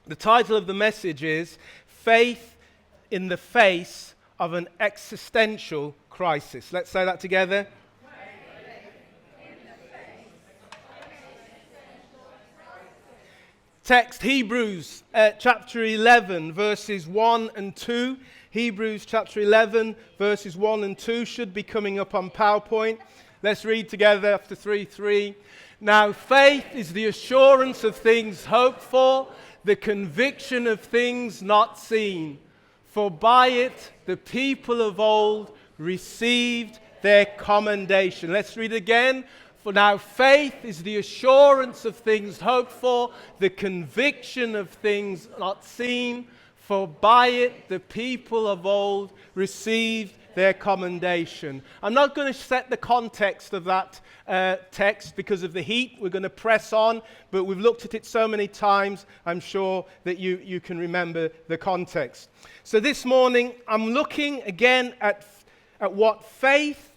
The title of the message is Faith in the Face of an Existential Crisis. Let's say that together. Text, Hebrews chapter 11, verses 1 and 2. Hebrews chapter 11, verses 1 and 2 should be coming up on PowerPoint. Let's read together after 3:3. Now faith is the assurance of things hoped for, the conviction of things not seen. For by it the people of old received their commendation. Let's read again. For now faith is the assurance of things hoped for, the conviction of things not seen. For by it the people of old received their commendation. I'm not going to set the context of that text because of the heat. We're going to press on, but we've looked at it so many times, I'm sure that you can remember the context. So this morning, I'm looking again at what faith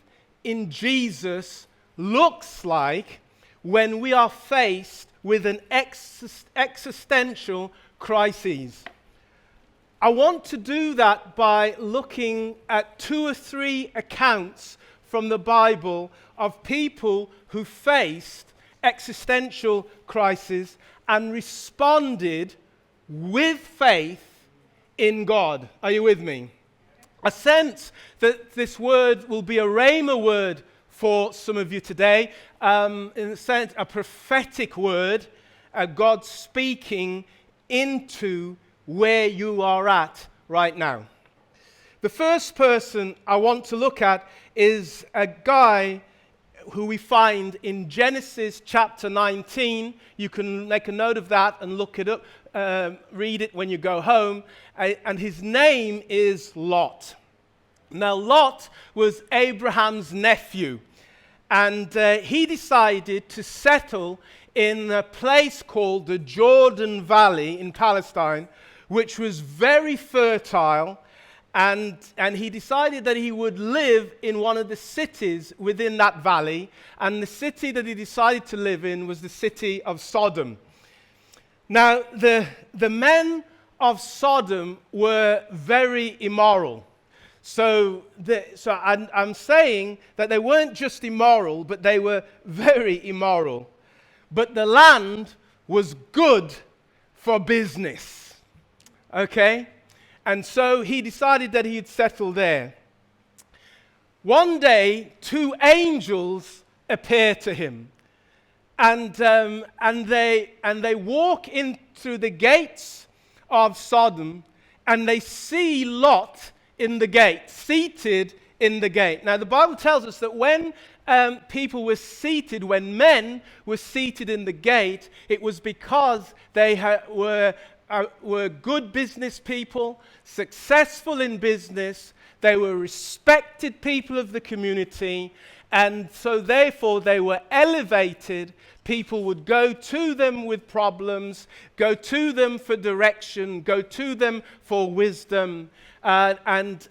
in Jesus looks like when we are faced with an existential crisis. I want to do that by looking at 2 or 3 accounts from the Bible of people who faced existential crises and responded with faith in God. Are you with me? I sense that this word will be a rhema word for some of you today, in a sense, a prophetic word, God speaking into where you are at right now. The first person I want to look at is a guy who we find in Genesis chapter 19. You can make a note of that and look it up, read it when you go home. And his name is Lot. Now, Lot was Abraham's nephew. And he decided to settle in a place called the Jordan Valley in Palestine, which was very fertile, and he decided that he would live in one of the cities within that valley, and the city that he decided to live in was the city of Sodom. Now, the men of Sodom were very immoral. So I'm saying that they weren't just immoral, but they were very immoral. But the land was good for business. Okay? And so he decided that he'd settle there. One day, 2 angels appear to him. And they walk in through the gates of Sodom, and they see Lot in the gate, seated in the gate. Now, the Bible tells us that when people were seated, when men were seated in the gate, it was because they were good business people, successful in business. They were respected people of the community, and so therefore they were elevated. People would go to them with problems, go to them for direction, go to them for wisdom, and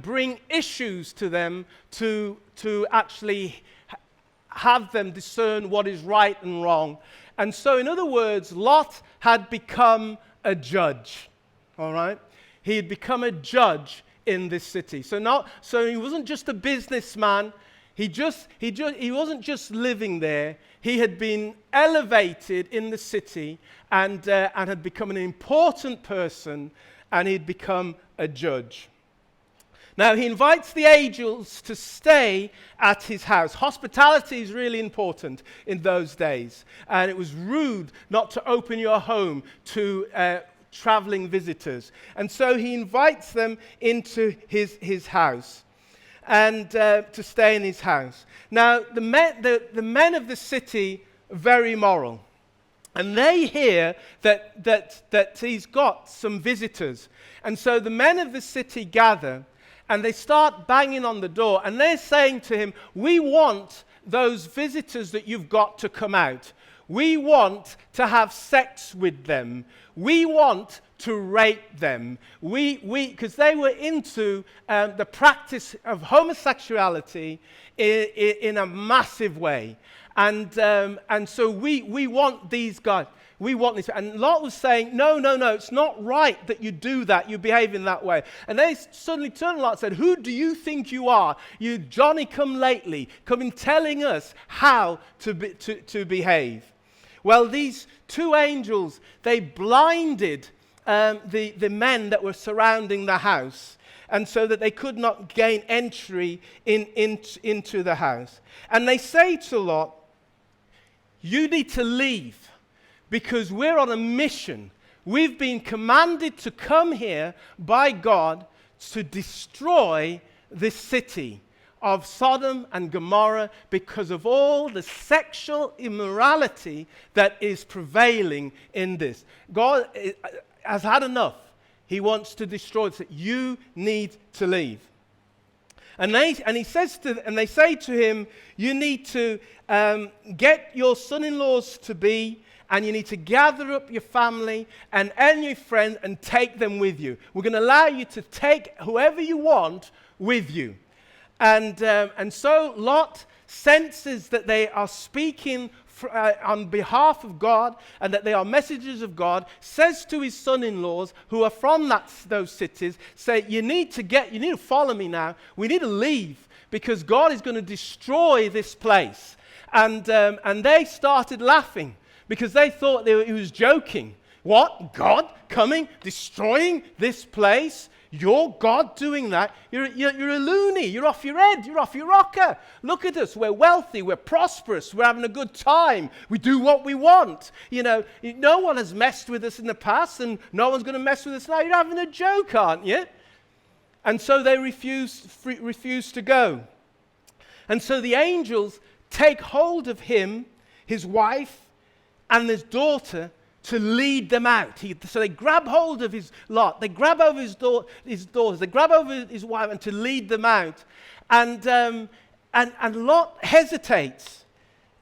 bring issues to them to actually have them discern what is right and wrong. And so, in other words, Lot had become a judge. All right? He had become a judge in this city. So he wasn't just a businessman. He wasn't just living there. He had been elevated in the city and had become an important person, and he'd become a judge. Now, he invites the angels to stay at his house. Hospitality is really important in those days. And it was rude not to open your home to traveling visitors. And so he invites them into his house and to stay in his house. Now, the men of the city are very moral. And they hear that he's got some visitors. And so the men of the city gather, and they start banging on the door, and they're saying to him, "We want those visitors that you've got to come out. We want to have sex with them. We want to rape them." Because they were into the practice of homosexuality in a massive way. And so we want these guys. We want this. And Lot was saying, no, it's not right that you do that. You behave in that way. And they suddenly turned to Lot and said, who do you think you are? You Johnny-come-lately, coming telling us how to behave. Well, these two angels, they blinded the men that were surrounding the house, and so that they could not gain entry into the house. And they say to Lot, you need to leave, because we're on a mission. We've been commanded to come here by God to destroy this city of Sodom and Gomorrah because of all the sexual immorality that is prevailing in this. God has had enough. He wants to destroy it. You need to leave. And they say to him, you need to get your son-in-laws to be, and you need to gather up your family and your friends and take them with you. We're going to allow you to take whoever you want with you. And so Lot senses that they are speaking on behalf of God and that they are messengers of God, says to his son-in-laws who are from those cities, say, you need to follow me now. We need to leave because God is going to destroy this place. And they started laughing because they thought he was joking. What? God coming, destroying this place? Your God doing that? You're a loony. You're off your head. You're off your rocker. Look at us. We're wealthy. We're prosperous. We're having a good time. We do what we want. You know, no one has messed with us in the past, and no one's going to mess with us now. You're having a joke, aren't you? And so they refuse to go. And so the angels take hold of him, his wife, and his daughter to lead them out. So they grab hold of his Lot. They grab over his daughters. They grab over his wife and to lead them out. And Lot hesitates.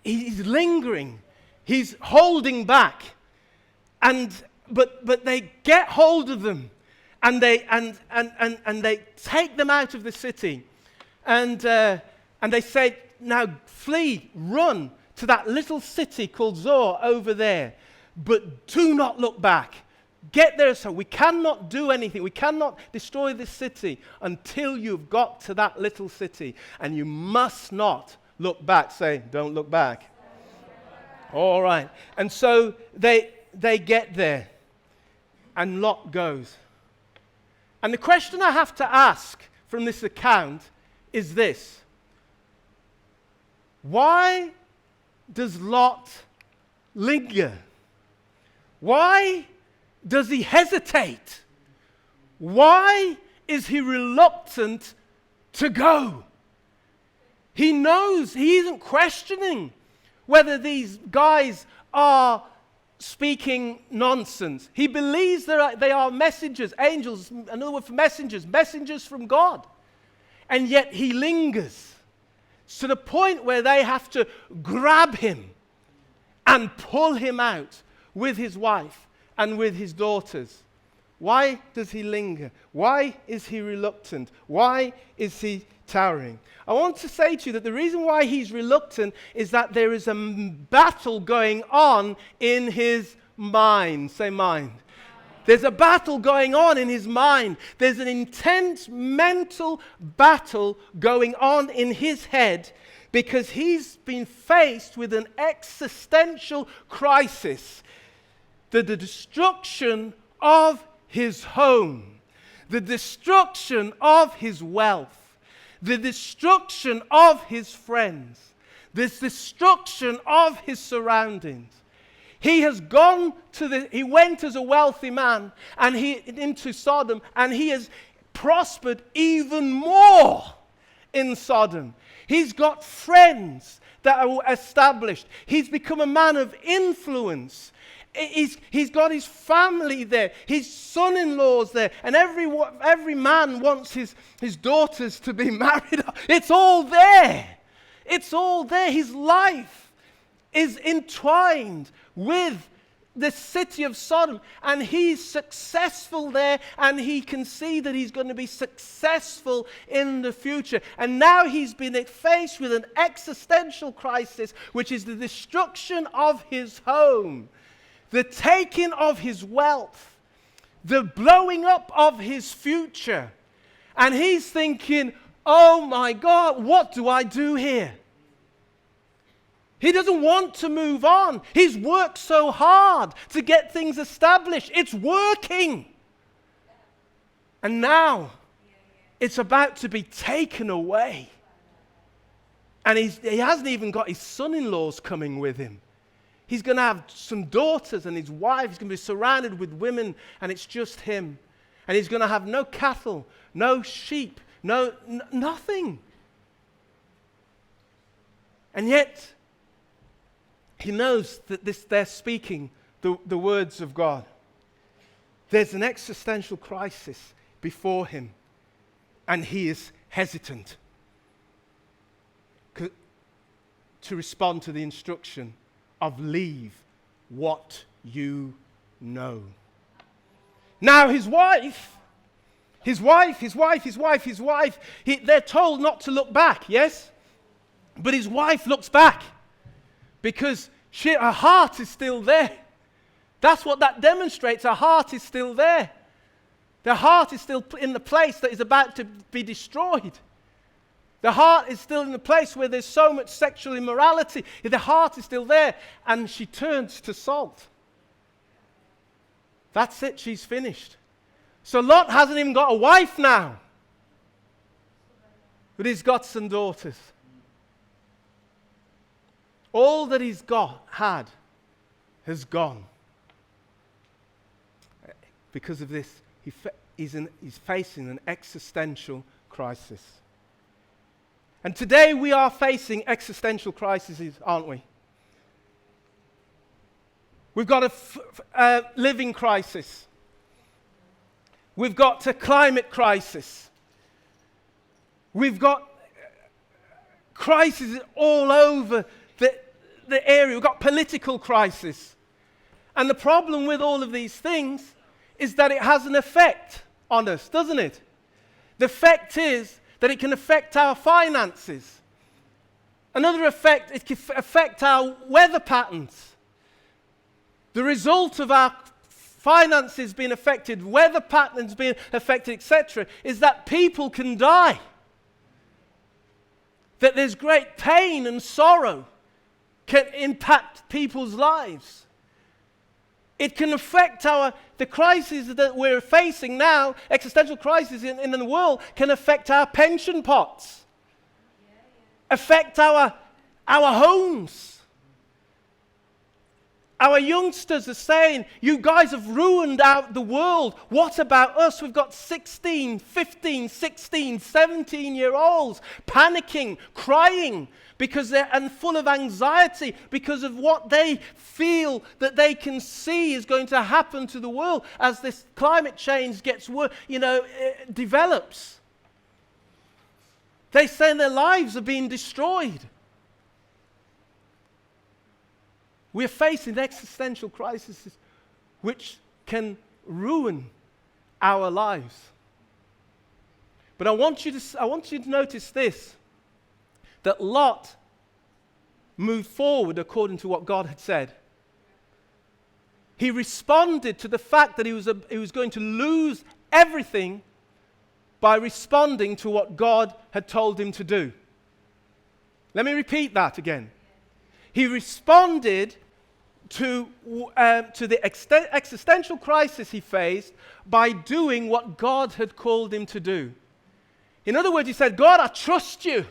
He's lingering. He's holding back. But they get hold of them, and they take them out of the city, and they say, now flee, run to that little city called Zoar over there, but do not look back. Get there, so we cannot do anything. We cannot destroy this city until you've got to that little city, and you must not look back. Say, don't look back. All right. And so they get there, and Lot goes. And the question I have to ask from this account is this: why does Lot linger? Why does he hesitate? Why is he reluctant to go? He knows, he isn't questioning whether these guys are speaking nonsense. He believes they are messengers, angels, another word for messengers from God. And yet he lingers to the point where they have to grab him and pull him out with his wife and with his daughters. Why does he linger? Why is he reluctant? Why is he towering? I want to say to you that the reason why he's reluctant is that there is a battle going on in his mind. Say mind. There's a battle going on in his mind. There's an intense mental battle going on in his head because he's been faced with an existential crisis. The destruction of his home, the destruction of his wealth, the destruction of his friends, the destruction of his surroundings. He went as a wealthy man into Sodom, and he has prospered even more in Sodom. He's got friends that are established. He's become a man of influence. He's got his family there, his son-in-law's there, and every man wants his daughters to be married. It's all there. It's all there. His life is entwined with the city of Sodom, and he's successful there, and he can see that he's going to be successful in the future. And now he's been faced with an existential crisis, which is the destruction of his home. the taking of his wealth, the blowing up of his future. And he's thinking, oh my God, what do I do here? He doesn't want to move on. He's worked so hard to get things established. It's working. And now it's about to be taken away. And he hasn't even got his son-in-laws coming with him. He's going to have some daughters and his wife. He's going to be surrounded with women, and it's just him. And he's going to have no cattle, no sheep, nothing. And yet, he knows that they're speaking the words of God. There's an existential crisis before him, and he is hesitant to respond to the instruction of leave what you know. Now his wife, they're told not to look back, yes? But his wife looks back because her heart is still there. That's what that demonstrates. Her heart is still there. The heart is still in the place that is about to be destroyed. The heart is still in the place where there's so much sexual immorality. The heart is still there. And she turns to salt. That's it. She's finished. So Lot hasn't even got a wife now. But he's got some daughters. All that he's had has gone. Because of this, he's facing an existential crisis. And today we are facing existential crises, aren't we? We've got a living crisis. We've got a climate crisis. We've got crises all over the area. We've got political crisis. And the problem with all of these things is that it has an effect on us, doesn't it? The effect is that it can affect our finances. Another effect, it can affect our weather patterns. The result of our finances being affected, weather patterns being affected, etc., is that people can die. That there's great pain and sorrow can impact people's lives. It can affect the crises that we're facing now, existential crises in the world, can affect our pension pots, affect our homes. Our youngsters are saying, you guys have ruined out the world. What about us? We've got 16, 15, 16, 17-year-olds panicking, crying, because and full of anxiety because of what they feel that they can see is going to happen to the world as this climate change develops. They say their lives are being destroyed. We're facing existential crises which can ruin our lives. But I want you to notice this, that Lot moved forward according to what God had said. He responded to the fact that he was going to lose everything by responding to what God had told him to do. Let me repeat that again. He responded to the existential crisis he faced by doing what God had called him to do. In other words, he said, God, I trust you.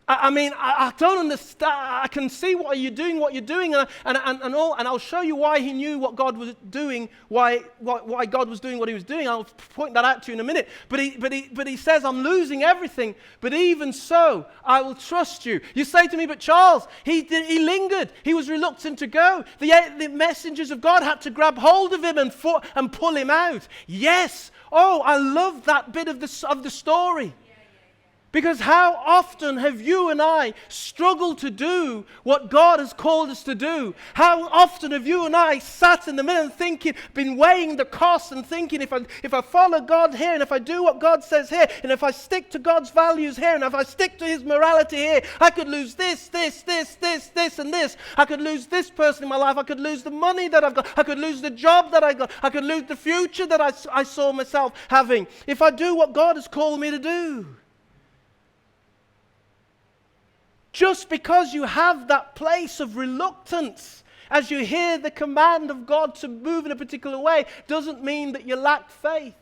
I don't understand. I can see what you're doing, and I'll show you why he knew what God was doing, why God was doing what he was doing. I'll point that out to you in a minute. But he says, I'm losing everything, but even so, I will trust you. You say to me, but Charles, he lingered. He was reluctant to go. The messengers of God had to grab hold of him and pull him out. Yes. Oh, I love that bit of the story. Because how often have you and I struggled to do what God has called us to do? How often have you and I sat in the middle and thinking, been weighing the costs and thinking, if I follow God here, and if I do what God says here, and if I stick to God's values here, and if I stick to His morality here, I could lose this, and this. I could lose this person in my life. I could lose the money that I've got. I could lose the job that I got. I could lose the future that I saw myself having if I do what God has called me to do. Just because you have that place of reluctance as you hear the command of God to move in a particular way doesn't mean that you lack faith.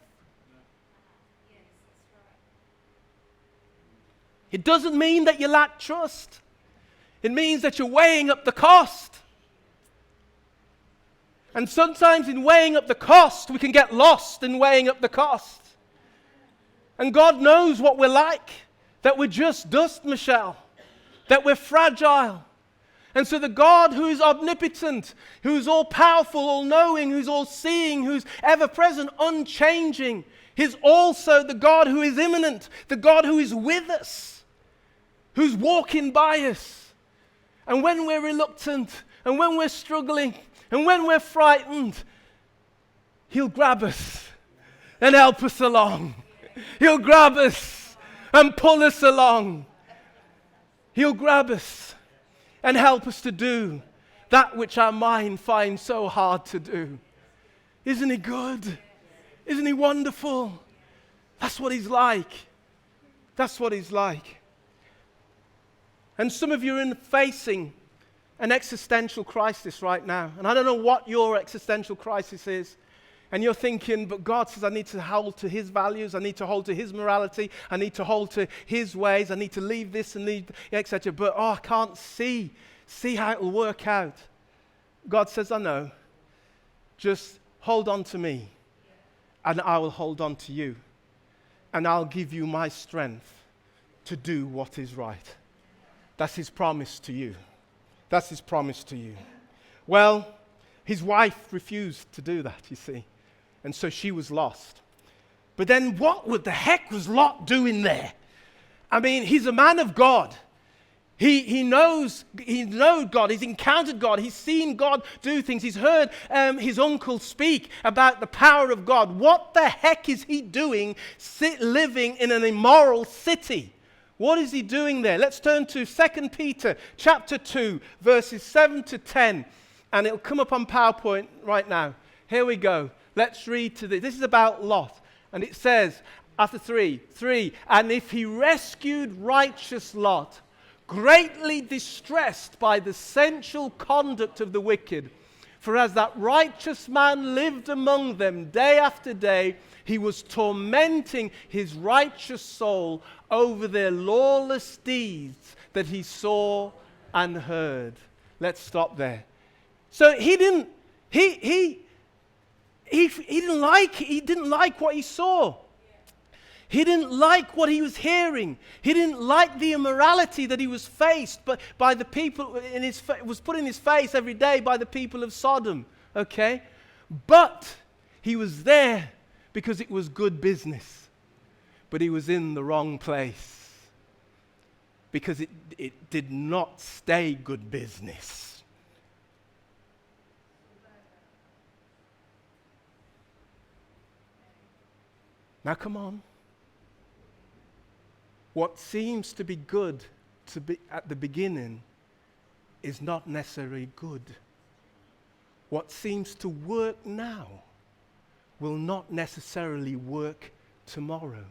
It doesn't mean that you lack trust. It means that you're weighing up the cost. And sometimes in weighing up the cost, we can get lost in weighing up the cost. And God knows what we're like, that we're just dust, Michelle. That we're fragile. And so the God who is omnipotent, who's all-powerful, all-knowing, who's all-seeing, who's ever-present, unchanging, He's also the God who is immanent, the God who is with us, who's walking by us. And when we're reluctant, and when we're struggling, and when we're frightened, He'll grab us and help us along. He'll grab us and pull us along. He'll grab us and help us to do that which our mind finds so hard to do. Isn't He good? Isn't He wonderful? That's what He's like. That's what He's like. And some of you are facing an existential crisis right now. And I don't know what your existential crisis is. And you're thinking, but God says I need to hold to His values, I need to hold to His morality, I need to hold to His ways, I need to leave this and leave, etc. But I can't see how it will work out. God says, I know. Just hold on to me, and I will hold on to you. And I'll give you my strength to do what is right. That's His promise to you. That's His promise to you. Well, his wife refused to do that, you see. And so she was lost. But then what the heck was Lot doing there? I mean, he's a man of God. He knows God. He's encountered God. He's seen God do things. He's heard his uncle speak about the power of God. What the heck is he doing living in an immoral city? What is he doing there? Let's turn to 2 Peter chapter 2, verses 7 to 10. And it'll come up on PowerPoint right now. Here we go. Let's read to this. This is about Lot. And it says, after 3, and if he rescued righteous Lot, greatly distressed by the sensual conduct of the wicked, for as that righteous man lived among them day after day, he was tormenting his righteous soul over their lawless deeds that he saw and heard. Let's stop there. So he didn't like what he saw. He didn't like what he was hearing. He didn't like the immorality that he was faced by the people was put in his face every day by the people of Sodom. Okay? But he was there because it was good business. But he was in the wrong place. Because it did not stay good business. Now come on. What seems to be good at the beginning is not necessarily good. What seems to work now will not necessarily work tomorrow.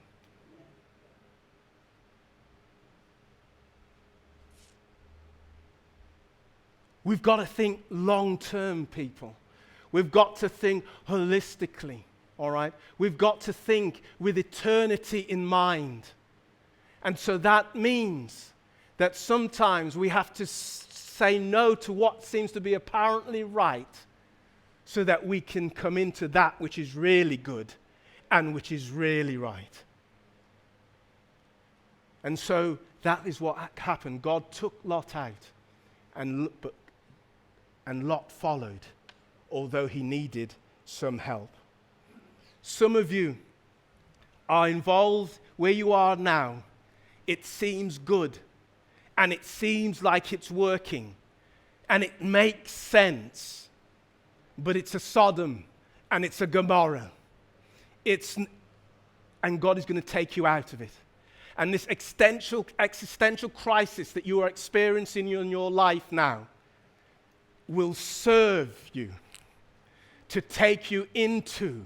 We've got to think long-term, people. We've got to think holistically. All right? We've got to think with eternity in mind. And so that means that sometimes we have to say no to what seems to be apparently right so that we can come into that which is really good and which is really right. And so that is what happened. God took Lot out, and Lot followed, although he needed some help. Some of you are involved where you are now it seems good, and it seems like it's working, and it makes sense, but it's a Sodom, and it's a Gomorrah. And God is going to take you out of it. And this existential crisis that you are experiencing in your life now will serve you to take you into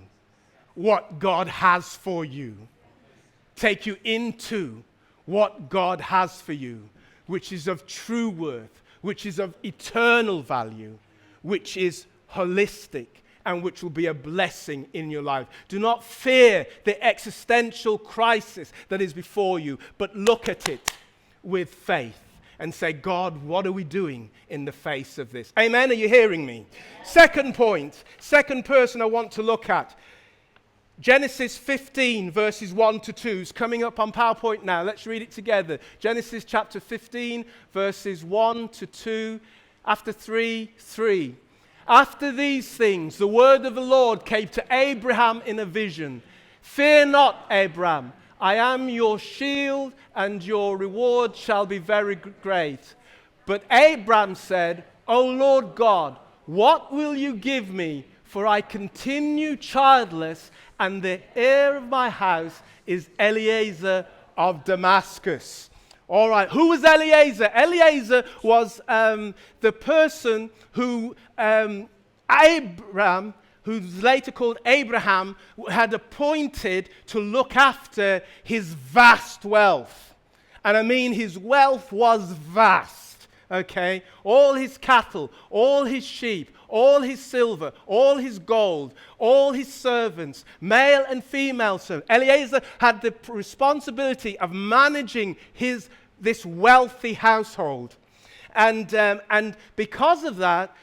what God has for you. Take you into what God has for you, which is of true worth, which is of eternal value, which is holistic, and which will be a blessing in your life. Do not fear the existential crisis that is before you, but look at it with faith and say, God, what are we doing in the face of this? Amen? Are you hearing me? Second point, second person I want to look at. Genesis 15, verses 1 to 2 is coming up on PowerPoint now. Let's read it together. Genesis chapter 15, verses 1 to 2. After 3, 3. After these things, the word of the Lord came to Abraham in a vision. Fear not, Abraham. I am your shield, and your reward shall be very great. But Abraham said, O Lord God, what will you give me? For I continue childless, and the heir of my house is Eliezer of Damascus. All right, who was Eliezer? Eliezer was the person who Abraham, who's later called Abraham, had appointed to look after his vast wealth. And I mean, his wealth was vast, okay? All his cattle, all his sheep, all his silver, all his gold, all his servants, male and female servants. Eliezer had the responsibility of managing this wealthy household. And because of that,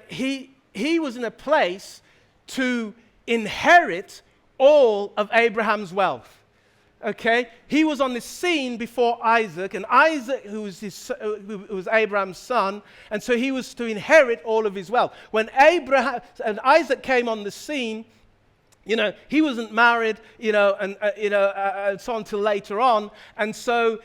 he was in a place to inherit all of Abraham's wealth. Okay? He was on the scene before Isaac, and Isaac, who was Abraham's son, and so he was to inherit all of his wealth. When Abraham and Isaac came on the scene, he wasn't married, and so on until later on, and so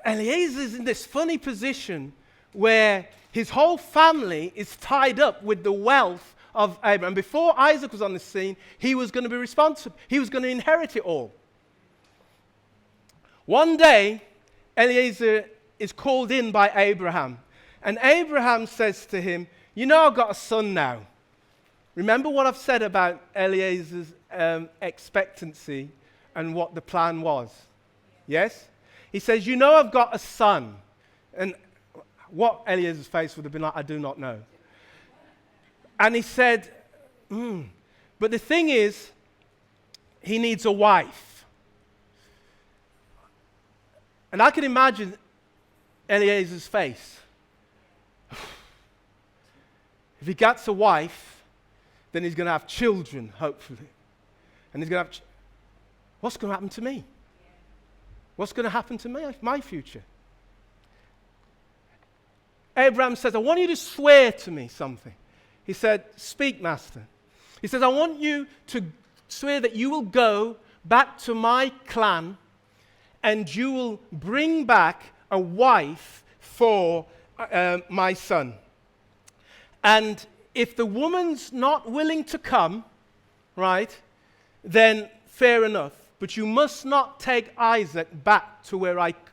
Eliezer's in this funny position where his whole family is tied up with the wealth of Abraham. Before Isaac was on the scene, he was going to be responsible. He was going to inherit it all. One day, Eliezer is called in by Abraham. And Abraham says to him, I've got a son now. Remember what I've said about Eliezer's expectancy and what the plan was? Yes? He says, I've got a son. And what Eliezer's face would have been like, I do not know. And he said, but the thing is, he needs a wife. And I can imagine Eliezer's face. If he gets a wife, then he's going to have children, hopefully. And he's going to have... What's going to happen to me? What's going to happen to me, my future? Abraham says, I want you to swear to me something. He said, speak, master. He says, I want you to swear that you will go back to my clan and you will bring back a wife for my son. And if the woman's not willing to come, right, then fair enough. But you must not take Isaac back to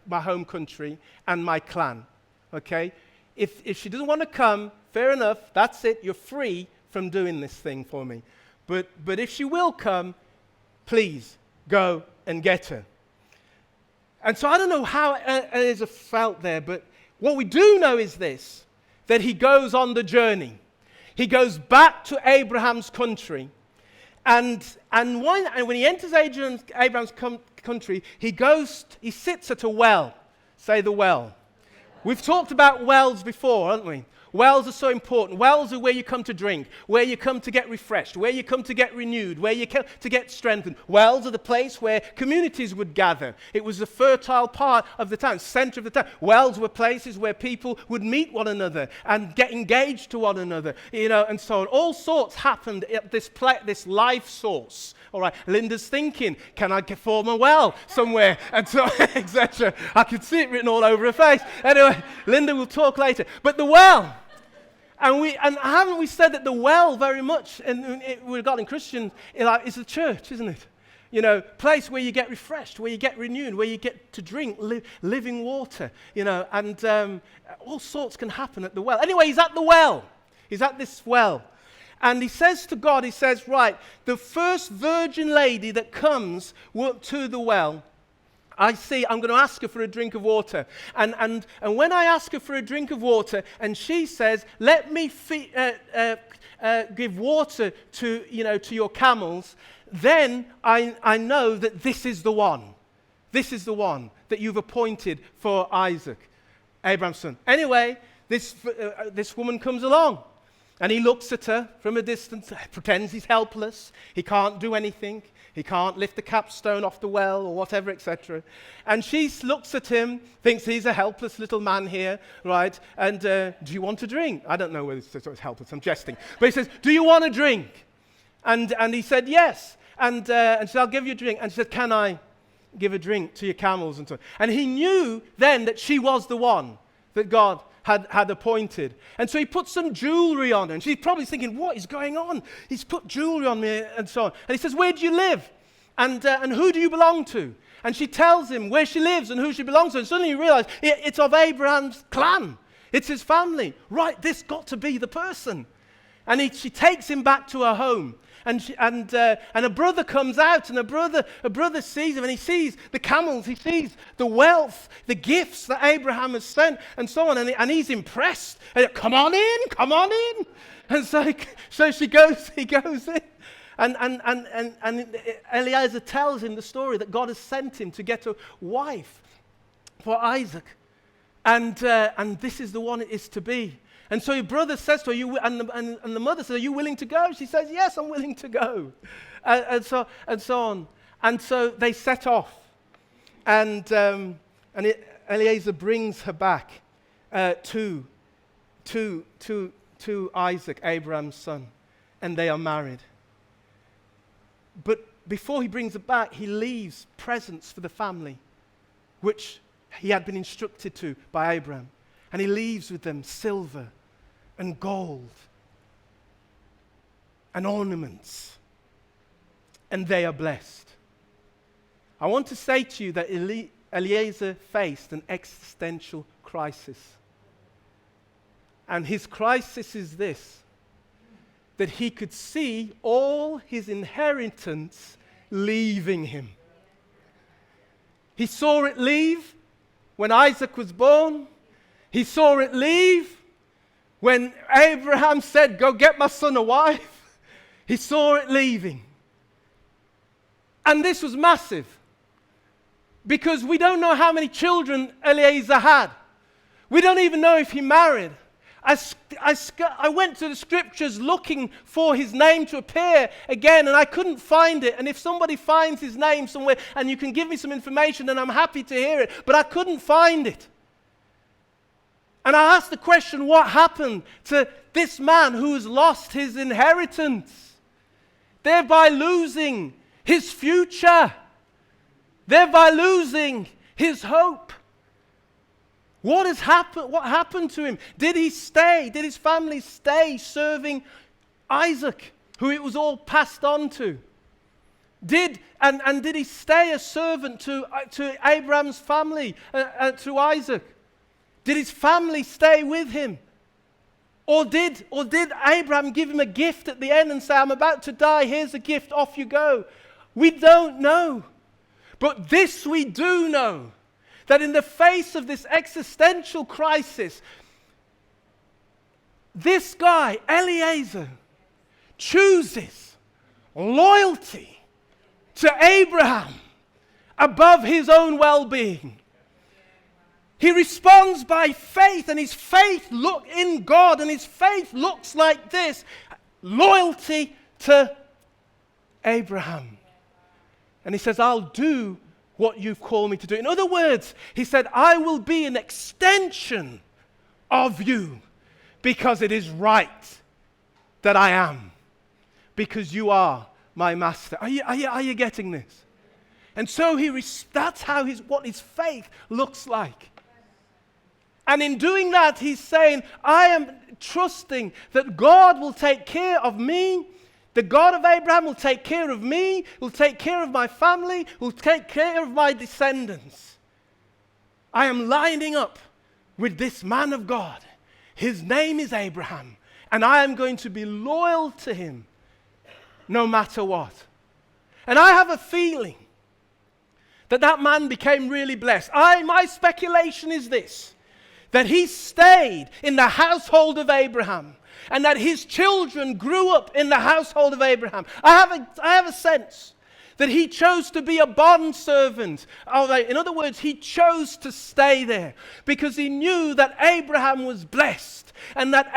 my home country and my clan, okay? If she doesn't want to come, fair enough, that's it, you're free from doing this thing for me. But if she will come, please go and get her. And so I don't know how Eliezer felt there, but what we do know is this, that he goes on the journey. He goes back to Abraham's country, and when he enters Abraham's country, he sits at a well. Say the well. We've talked about wells before, haven't we? Wells are so important. Wells are where you come to drink, where you come to get refreshed, where you come to get renewed, where you come to get strengthened. Wells are the place where communities would gather. It was the fertile part of the town, center of the town. Wells were places where people would meet one another and get engaged to one another, and so on. All sorts happened at this life source. All right, Linda's thinking, can I form a well somewhere? And so, etc. I could see it written all over her face. Anyway, Linda will talk later. But the well, and haven't we said that the well very much, and regarding Christians, is the church, isn't it? Place where you get refreshed, where you get renewed, where you get to drink living water, and all sorts can happen at the well. Anyway, he's at the well. He's at this well. And he says to God, right, the first virgin lady that comes to the well, I'm going to ask her for a drink of water. And when I ask her for a drink of water, and she says, let me give water to your camels, then I know that this is the one. This is the one that you've appointed for Isaac, Abraham's son. Anyway, this woman comes along. And he looks at her from a distance, pretends he's helpless. He can't do anything. He can't lift the capstone off the well or whatever, etc. And she looks at him, thinks he's a helpless little man here, right? And do you want a drink? I don't know whether it's helpless. I'm jesting. But he says, do you want a drink? And he said, yes. And she said, I'll give you a drink. And she said, can I give a drink to your camels? And so on. And he knew then that she was the one that God had appointed. And so he put some jewelry on her. And she's probably thinking, what is going on? He's put jewelry on me and so on. And he says, where do you live? And who do you belong to? And she tells him where she lives and who she belongs to. And suddenly you realize it's of Abraham's clan. It's his family. Right, this got to be the person. And she takes him back to her home. And a brother comes out, and a brother sees him, and he sees the camels, he sees the wealth, the gifts that Abraham has sent, and so on, and he's impressed. And, come on in. And so he goes in, and Eliezer tells him the story that God has sent him to get a wife for Isaac, and this is the one it is to be. And so your brother says to her, and the mother says, are you willing to go? She says, yes, I'm willing to go. And so on. And so they set off. And Eliezer brings her back to Isaac, Abraham's son. And they are married. But before he brings her back, he leaves presents for the family, which he had been instructed to by Abraham. And he leaves with them silver and gold and ornaments. And they are blessed. I want to say to you that Eliezer faced an existential crisis. And his crisis is this, that he could see all his inheritance leaving him. He saw it leave when Isaac was born. He saw it leave when Abraham said, go get my son a wife. He saw it leaving. And this was massive, because we don't know how many children Eliezer had. We don't even know if he married. I went to the scriptures looking for his name to appear again, and I couldn't find it. And if somebody finds his name somewhere and you can give me some information, then I'm happy to hear it. But I couldn't find it. And I asked the question, what happened to this man who has lost his inheritance, thereby losing his future, thereby losing his hope? What has happened? What happened to him? Did he stay? Did his family stay serving Isaac, who it was all passed on to? Did he stay a servant to Abraham's family, to Isaac? Did his family stay with him? Or did Abraham give him a gift at the end and say, I'm about to die, here's a gift, off you go? We don't know. But this we do know, that in the face of this existential crisis, this guy, Eliezer, chooses loyalty to Abraham above his own well-being. He responds by faith, and his faith look in God, and his faith looks like this: loyalty to Abraham. And he says, I'll do what you've called me to do. In other words, he said, I will be an extension of you because it is right that I am, because you are my master. Are you getting this? And so that's how what his faith looks like. And in doing that, he's saying, I am trusting that God will take care of me. The God of Abraham will take care of me, will take care of my family, will take care of my descendants. I am lining up with this man of God. His name is Abraham, and I am going to be loyal to him no matter what. And I have a feeling that man became really blessed. My speculation is this: that he stayed in the household of Abraham, and that his children grew up in the household of Abraham. I have a sense that he chose to be a bondservant. In other words, he chose to stay there because he knew that Abraham was blessed, and that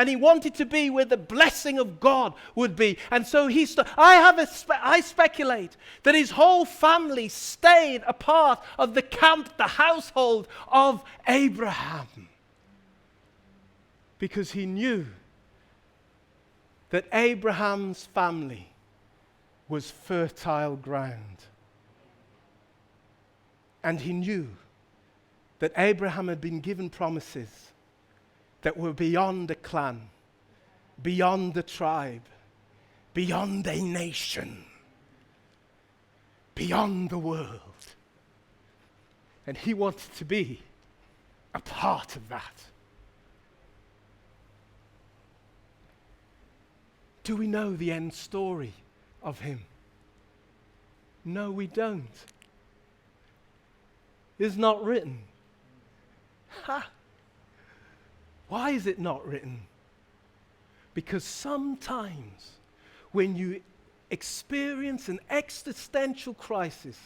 he wanted to be where the blessing of God would be. And so I speculate that his whole family stayed a part of the camp, the household of Abraham, because he knew that Abraham's family was fertile ground. And he knew that Abraham had been given promises that were beyond a clan, beyond a tribe, beyond a nation, beyond the world. And he wanted to be a part of that. Do we know the end story of him? No, we don't. It's not written. Ha! Why is it not written? Because sometimes when you experience an existential crisis,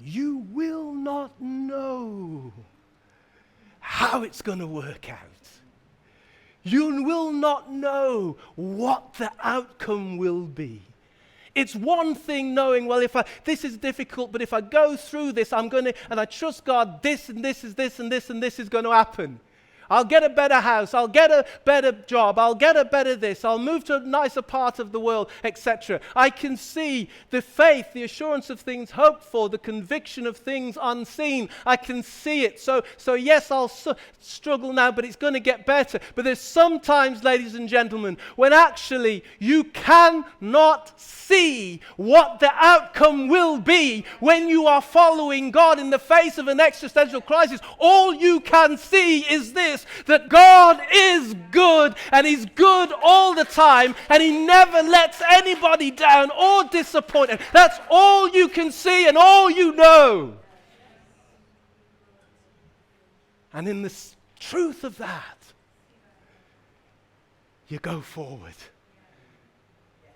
you will not know how it's going to work out. You will not know what the outcome will be. It's one thing knowing, well, this is difficult, but if I go through this, and I trust God, this and this is this and this and this is going to happen. I'll get a better house, I'll get a better job, I'll get a better this, I'll move to a nicer part of the world, etc. I can see the faith, the assurance of things hoped for, the conviction of things unseen. I can see it. So yes, I'll struggle now, but it's going to get better. But there's sometimes, ladies and gentlemen, when actually you cannot see what the outcome will be when you are following God in the face of an existential crisis. All you can see is this: that God is good, and he's good all the time, and he never lets anybody down or disappoint them. That's all you can see and all you know. And in the truth of that, you go forward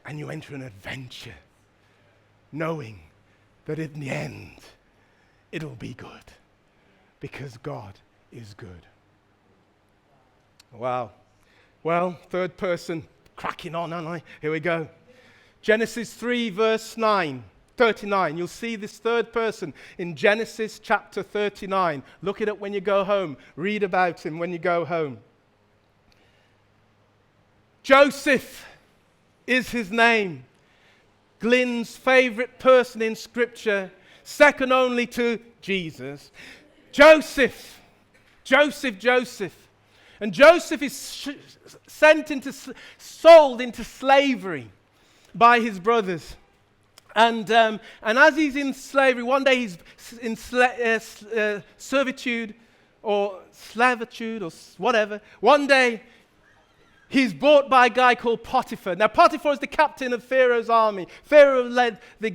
and you enter an adventure, knowing that in the end it'll be good, because God is good. Wow. Well, third person, cracking on, aren't I? Here we go. Genesis 3, verse 39. You'll see this third person in Genesis chapter 39. Look it up when you go home. Read about him when you go home. Joseph is his name. Glenn's favorite person in Scripture, second only to Jesus. Joseph. And Joseph is sold into slavery by his brothers. And as he's in slavery, one day he's in servitude or slavitude or whatever. One day he's bought by a guy called Potiphar. Now, Potiphar is the captain of Pharaoh's army. Pharaoh led the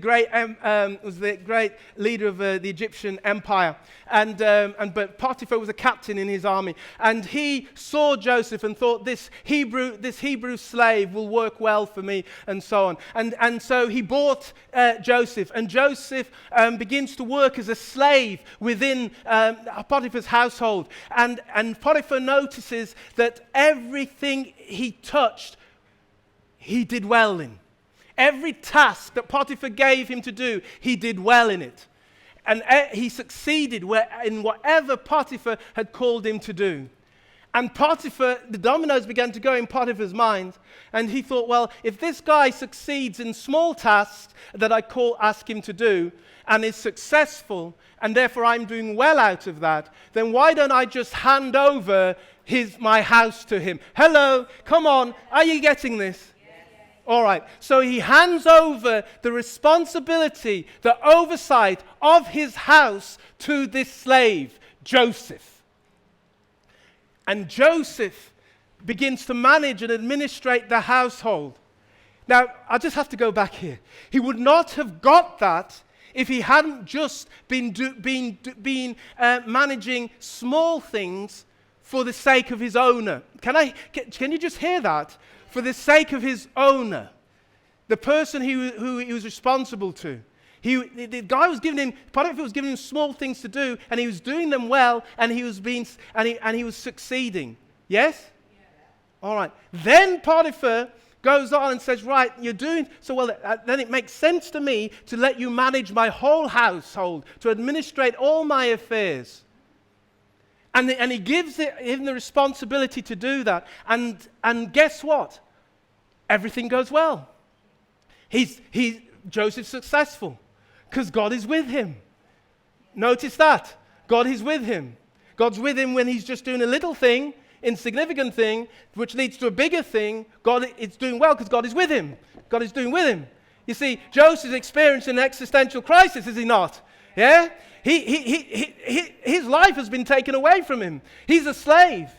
was the great leader of the Egyptian empire. But Potiphar was a captain in his army. And he saw Joseph and thought, this Hebrew slave will work well for me, and so on. And so he bought Joseph. And Joseph begins to work as a slave within Potiphar's household. And Potiphar notices that everything he touched, he did well in. Every task that Potiphar gave him to do, he did well in it. And he succeeded in whatever Potiphar had called him to do. And Potiphar, the dominoes began to go in Potiphar's mind. And he thought, well, if this guy succeeds in small tasks that I ask him to do, and is successful, and therefore I'm doing well out of that, then why don't I just hand over my house to him? Hello, come on, are you getting this? Yes. All right, so he hands over the responsibility, the oversight of his house to this slave, Joseph. And Joseph begins to manage and administrate the household. Now, I just have to go back here. He would not have got that if he hadn't just been managing small things for the sake of his owner. Can you just hear that? For the sake of his owner, the person who he was responsible to. The guy was giving him, Potiphar was giving him small things to do, and he was doing them well, and he was succeeding. Yes? Yeah. All right. Then Potiphar goes on and says, right, you're doing so well, then it makes sense to me to let you manage my whole household, to administrate all my affairs. And he gives him the responsibility to do that. And guess what? Everything goes well. Joseph's successful because God is with him. Notice that. God is with him. God's with him when he's just doing a little thing, insignificant thing, which leads to a bigger thing. God is doing well because God is with him. God is doing with him. You see, Joseph's experiencing an existential crisis, is he not? Yeah? His life has been taken away from him. He's a slave.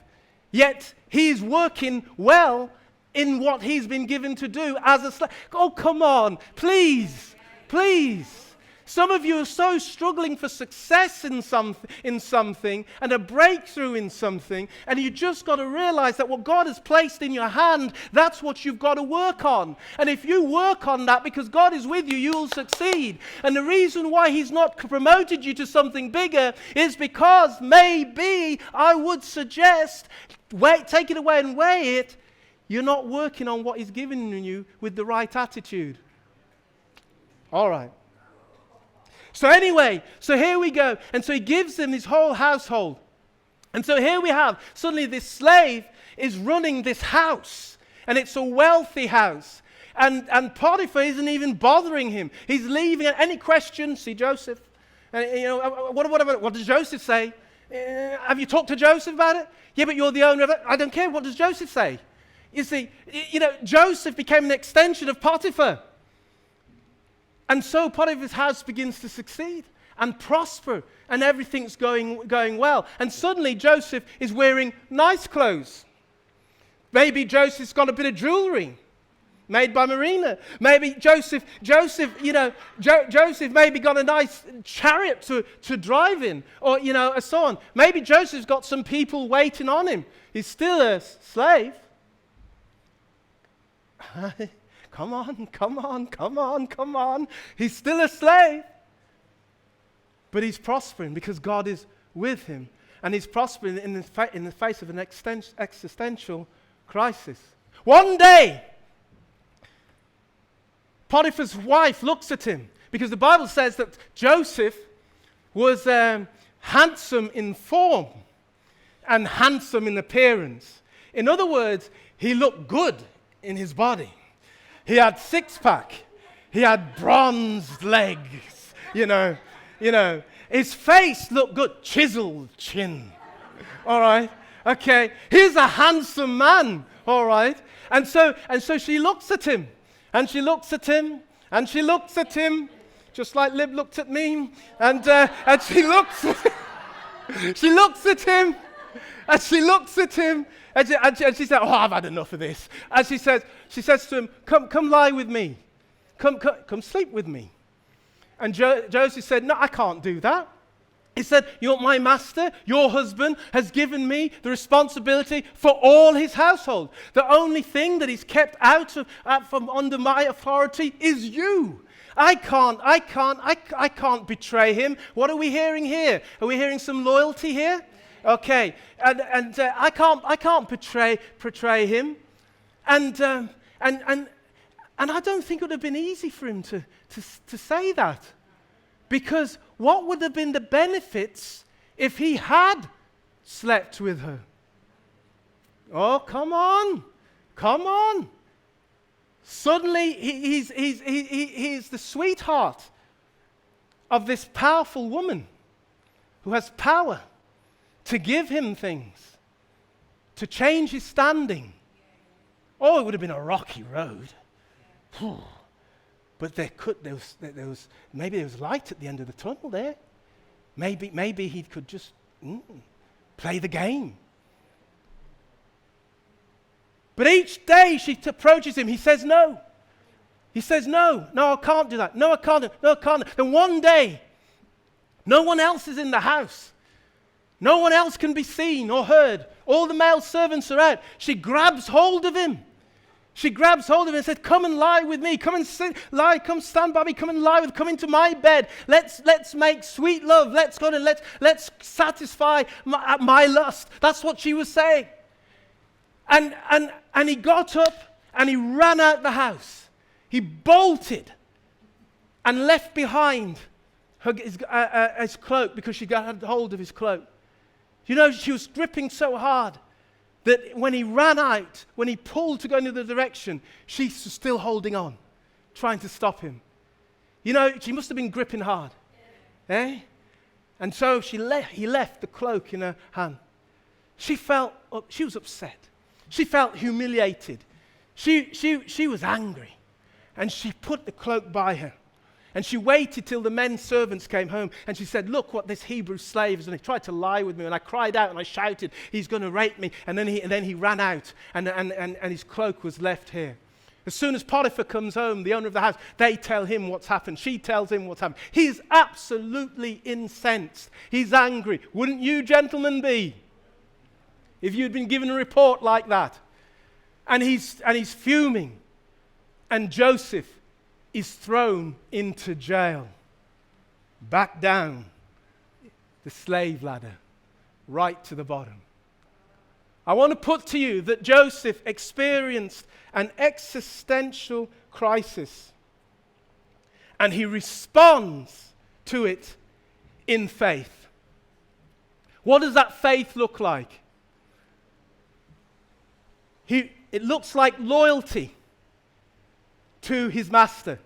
Yet he's working well in what he's been given to do as a slave. Oh, come on. Please. Please. Some of you are so struggling for success in something and a breakthrough in something, and you just got to realize that what God has placed in your hand, that's what you've got to work on. And if you work on that because God is with you, you will succeed. And the reason why he's not promoted you to something bigger is because maybe I would suggest, take it away and weigh it, you're not working on what he's given you with the right attitude. All right. So anyway, so here we go. And so he gives them his whole household. And so here we have, suddenly this slave is running this house. And it's a wealthy house. And Potiphar isn't even bothering him. He's leaving. Any questions? See Joseph? What does Joseph say? Have you talked to Joseph about it? Yeah, but you're the owner of it. I don't care. What does Joseph say? You see, Joseph became an extension of Potiphar. And so Potiphar's house begins to succeed and prosper, and everything's going well. And suddenly Joseph is wearing nice clothes. Maybe Joseph's got a bit of jewelry made by Marina. Maybe Joseph maybe got a nice chariot to drive in, or so on. Maybe Joseph's got some people waiting on him. He's still a slave. Come on. He's still a slave. But he's prospering because God is with him. And he's prospering in the face of an existential crisis. One day, Potiphar's wife looks at him, because the Bible says that Joseph was handsome in form and handsome in appearance. In other words, he looked good in his body. He had six-pack. He had bronzed legs, His face looked good. Chiseled chin. All right? Okay. He's a handsome man. All right? And so she looks at him. And she looks at him. And she looks at him. Just like Lib looked at me. And she looks at him. And she looks at him, and she said, oh, I've had enough of this. And she says to him, come lie with me. Come sleep with me. And Joseph said, no, I can't do that. He said, you're my master, your husband has given me the responsibility for all his household. The only thing that he's kept from under my authority is you. I can't betray him. What are we hearing here? Are we hearing some loyalty here? Okay, and I can't betray him. And I don't think it would have been easy for him to say that. Because what would have been the benefits if he had slept with her? Oh, come on. Suddenly, he's the sweetheart of this powerful woman who has power to give him things, to change his standing. Oh, it would have been a rocky road. But maybe there was light at the end of the tunnel there. Maybe he could just play the game. But each day she approaches him, he says no. He says no, I can't do that. No, I can't. Then one day, no one else is in the house. No one else can be seen or heard. All the male servants are out. She grabs hold of him. And said, come and lie with me. Come and come stand by me. Come and come into my bed. Let's make sweet love. Let's go and let's satisfy my lust. That's what she was saying. And he got up and he ran out the house. He bolted and left behind his cloak because she got hold of his cloak. You know, she was gripping so hard that when he ran out, when he pulled to go in the other direction, she was still holding on, trying to stop him. You know, she must have been gripping hard. Eh? And so he left the cloak in her hand. She was upset. She felt humiliated. She was angry. And she put the cloak by her. And she waited till the men servants came home. And she said, look what this Hebrew slave has done. He tried to lie with me. And I cried out and I shouted, he's going to rape me. And then he ran out. And his cloak was left here. As soon as Potiphar comes home, the owner of the house, they tell him what's happened. She tells him what's happened. He's absolutely incensed. He's angry. Wouldn't you gentlemen be? If you'd been given a report like that. And he's fuming. And Joseph is thrown into jail, back down the slave ladder, right to the bottom. I want to put to you that Joseph experienced an existential crisis, and he responds to it in faith. What does that faith look like? It looks like loyalty to his master.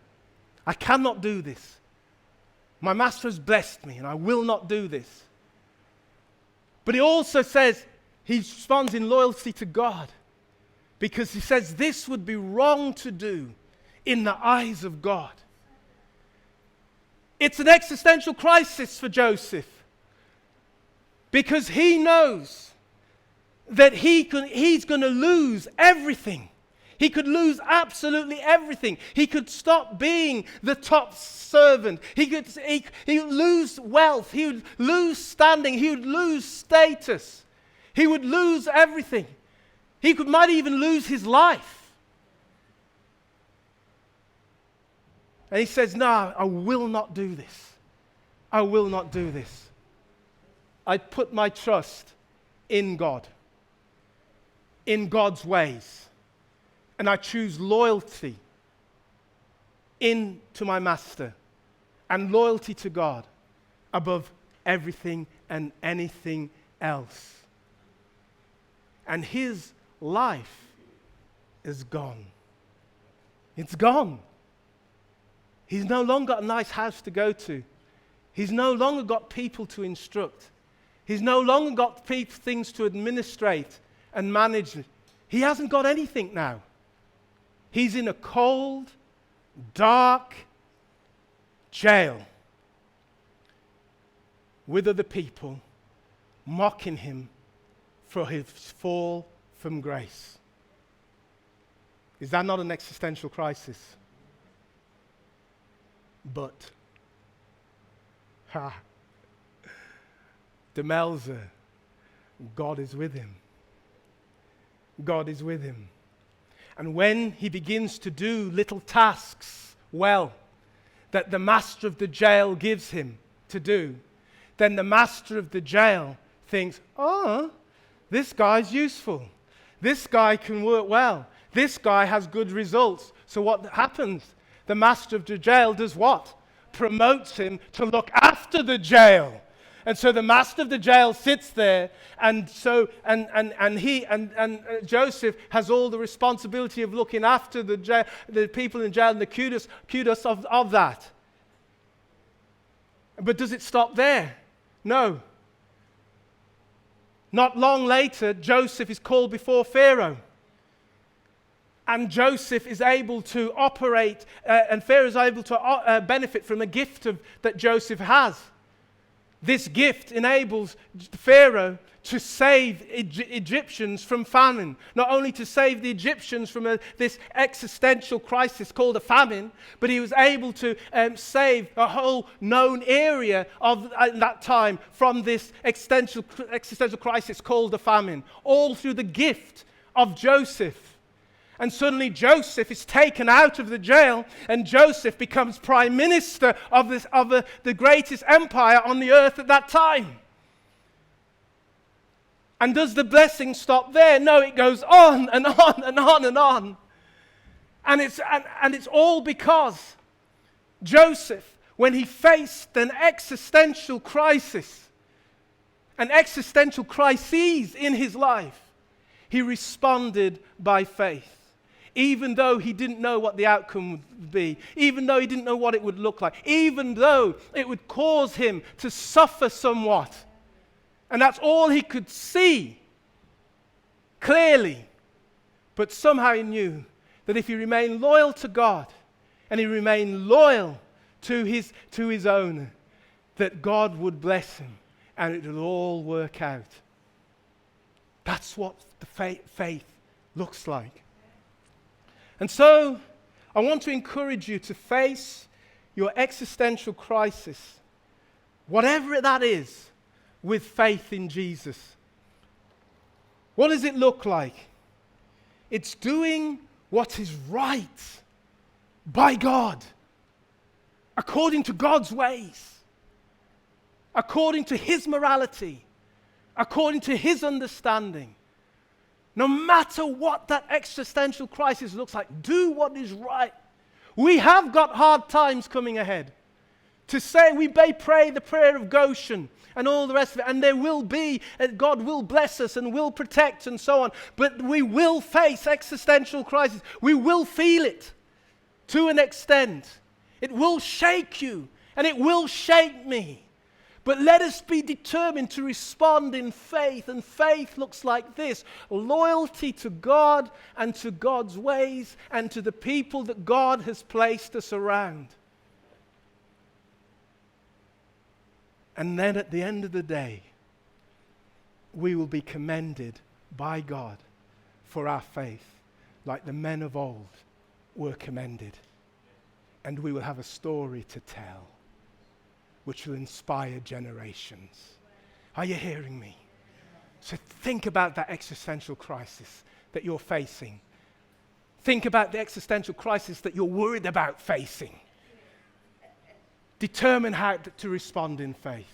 I cannot do this. My master has blessed me and I will not do this. But he also says he responds in loyalty to God because he says this would be wrong to do in the eyes of God. It's an existential crisis for Joseph because he knows that he's going to lose everything. He could lose absolutely everything. He could stop being the top servant. He would lose wealth. He would lose standing. He would lose status. He would lose everything. He might even lose his life. And he says, no, I will not do this. I will not do this. I put my trust in God, in God's ways. And I choose loyalty to my master and loyalty to God above everything and anything else. And his life is gone. It's gone. He's no longer got a nice house to go to. He's no longer got people to instruct. He's no longer got things to administrate and manage. He hasn't got anything now. He's in a cold, dark jail with other people, mocking him for his fall from grace. Is that not an existential crisis? But, Demelza, God is with him. God is with him. And when he begins to do little tasks well, that the master of the jail gives him to do, then the master of the jail thinks, oh, this guy's useful. This guy can work well. This guy has good results. So what happens? The master of the jail does what? Promotes him to look after the jail. And so the master of the jail sits there, and Joseph has all the responsibility of looking after the people in jail, and the kudos of that. But does it stop there? No. Not long later, Joseph is called before Pharaoh. And Joseph is able to operate, and Pharaoh is able to benefit from a gift that Joseph has. This gift enables Pharaoh to save Egyptians from famine. Not only to save the Egyptians from this existential crisis called a famine, but he was able to save a whole known area of that time from this existential crisis called a famine. All through the gift of Joseph. And suddenly Joseph is taken out of the jail, and Joseph becomes prime minister of the greatest empire on the earth at that time. And does the blessing stop there? No, it goes on and on and on and on. And it's all because Joseph, when he faced an existential crisis, an existential crises in his life, he responded by faith. Even though he didn't know what the outcome would be, even though he didn't know what it would look like, even though it would cause him to suffer somewhat. And that's all he could see clearly. But somehow he knew that if he remained loyal to God and he remained loyal to his owner, that God would bless him and it would all work out. That's what the faith looks like. And so, I want to encourage you to face your existential crisis, whatever that is, with faith in Jesus. What does it look like? It's doing what is right by God, according to God's ways, according to His morality, according to His understanding. No matter what that existential crisis looks like, do what is right. We have got hard times coming ahead. To say we may pray the prayer of Goshen and all the rest of it, and there will be, and God will bless us and will protect and so on, but we will face existential crisis. We will feel it to an extent. It will shake you and it will shake me. But let us be determined to respond in faith. And faith looks like this: loyalty to God and to God's ways and to the people that God has placed us around. And then at the end of the day, we will be commended by God for our faith, like the men of old were commended. And we will have a story to tell, which will inspire generations. Are you hearing me? So think about that existential crisis that you're facing. Think about the existential crisis that you're worried about facing. Determine how to respond in faith.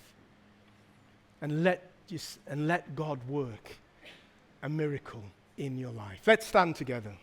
And let God work a miracle in your life. Let's stand together.